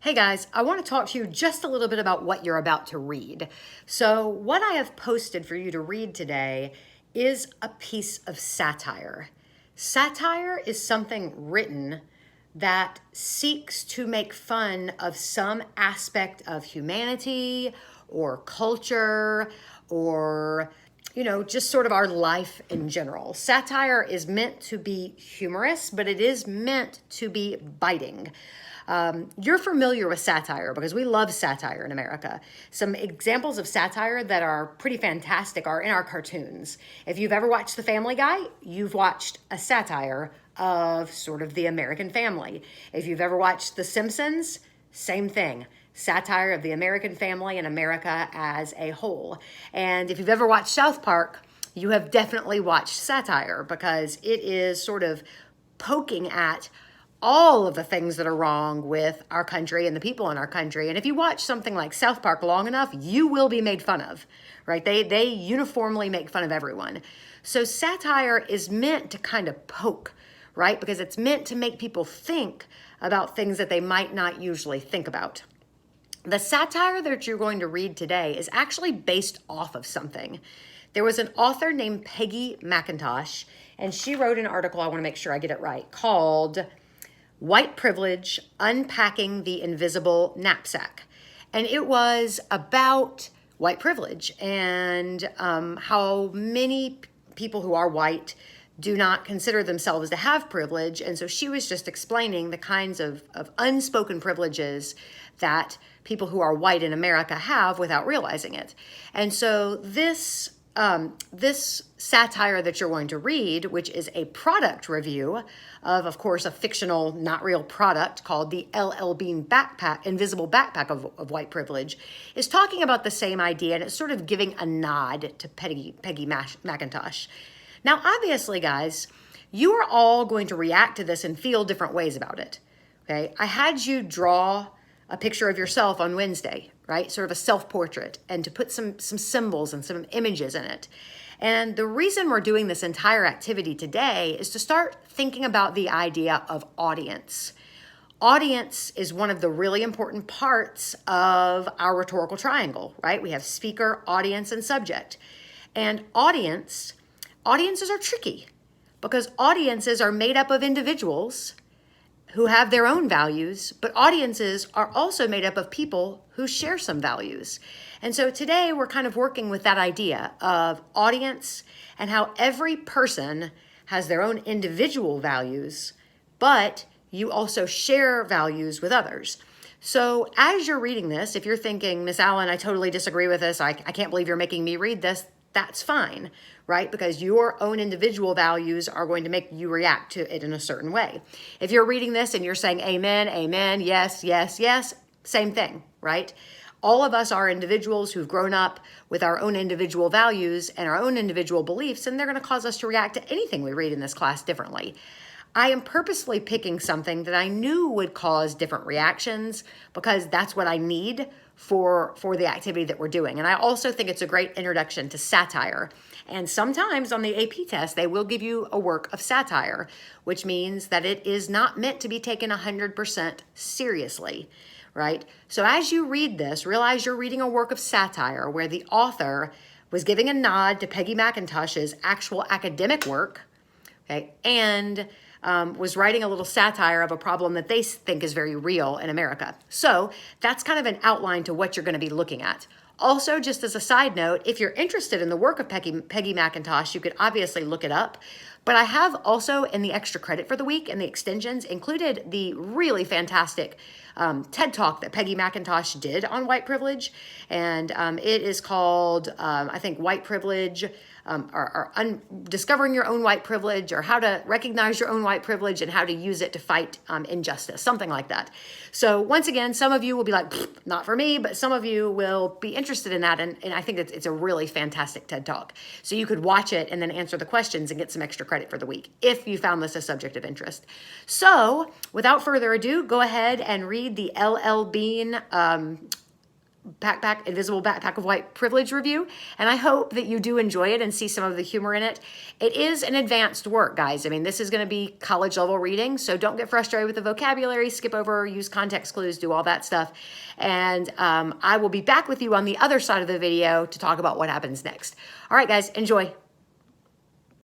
Hey guys, I want to talk to you just a little bit about what you're about to read. So, what I have posted for you to read today is a piece of satire. Satire is something written that seeks to make fun of some aspect of humanity or culture or just sort of our life in general. Satire is meant to be humorous, but it is meant to be biting. You're familiar with satire because we love satire in America. Some examples of satire that are pretty fantastic are in our cartoons. If you've ever watched The Family Guy, you've watched a satire of sort of the American family. If you've ever watched The Simpsons, same thing. Satire of the American family and America as a whole. And if you've ever watched South Park, you have definitely watched satire because it is sort of poking at all of the things that are wrong with our country and the people in our country. And if you watch something like South Park long enough, you will be made fun of, right? They uniformly make fun of everyone. So satire is meant to kind of poke, right? Because it's meant to make people think about things that they might not usually think about. The satire that you're going to read today is actually based off of something. There was an author named Peggy McIntosh, and she wrote an article, I want to make sure I get it right, called White Privilege, Unpacking the Invisible Knapsack. And it was about white privilege and how many people who are white do not consider themselves to have privilege. And so she was just explaining the kinds of unspoken privileges that people who are white in America have without realizing it. And so this satire that you're going to read, which is a product review of course, a fictional, not real product called the LL Bean backpack, invisible backpack of white privilege, is talking about the same idea, and it's sort of giving a nod to Peggy McIntosh. Now, obviously, guys, you are all going to react to this and feel different ways about it. Okay, I had you draw a picture of yourself on Wednesday, right? Sort of a self-portrait, and to put some symbols and some images in it. And the reason we're doing this entire activity today is to start thinking about the idea of audience. Audience is one of the really important parts of our rhetorical triangle, right? We have speaker, audience, and subject. And audiences are tricky because audiences are made up of individuals who have their own values, but audiences are also made up of people who share some values. And so today we're kind of working with that idea of audience and how every person has their own individual values, but you also share values with others. So as you're reading this, if you're thinking, Miss Allen, I totally disagree with this, I can't believe you're making me read this, that's fine, right? Because your own individual values are going to make you react to it in a certain way. If you're reading this and you're saying amen, amen, yes, yes, yes, same thing, right? All of us are individuals who've grown up with our own individual values and our own individual beliefs, and they're going to cause us to react to anything we read in this class differently. I am purposely picking something that I knew would cause different reactions because that's what I need for the activity that we're doing. And I also think it's a great introduction to satire. And sometimes on the AP test, they will give you a work of satire, which means that it is not meant to be taken 100% seriously, right? So as you read this, realize you're reading a work of satire where the author was giving a nod to Peggy McIntosh's actual academic work, okay, and was writing a little satire of a problem that they think is very real in America. So that's kind of an outline to what you're going to be looking at. Also, just as a side note, if you're interested in the work of Peggy McIntosh, you could obviously look it up. But I have also, in the extra credit for the week and the extensions, included the really fantastic TED Talk that Peggy McIntosh did on white privilege. And it is called, I think, White Privilege, Discovering Your Own White Privilege, or How to Recognize Your Own White Privilege and How to Use It to Fight Injustice, something like that. So once again, some of you will be like, not for me, but some of you will be interested in that. And I think it's a really fantastic TED Talk. So you could watch it and then answer the questions and get some extra credit for the week if you found this a subject of interest. So without further ado, go ahead and read the LL Bean backpack, Invisible Backpack of White Privilege review, and I hope that you do enjoy it and see some of the humor in it. It is an advanced work, guys. I mean, this is going to be college level reading, so don't get frustrated with the vocabulary, skip over, use context clues, do all that stuff. And I will be back with you on the other side of the video to talk about what happens next. All right, guys, enjoy.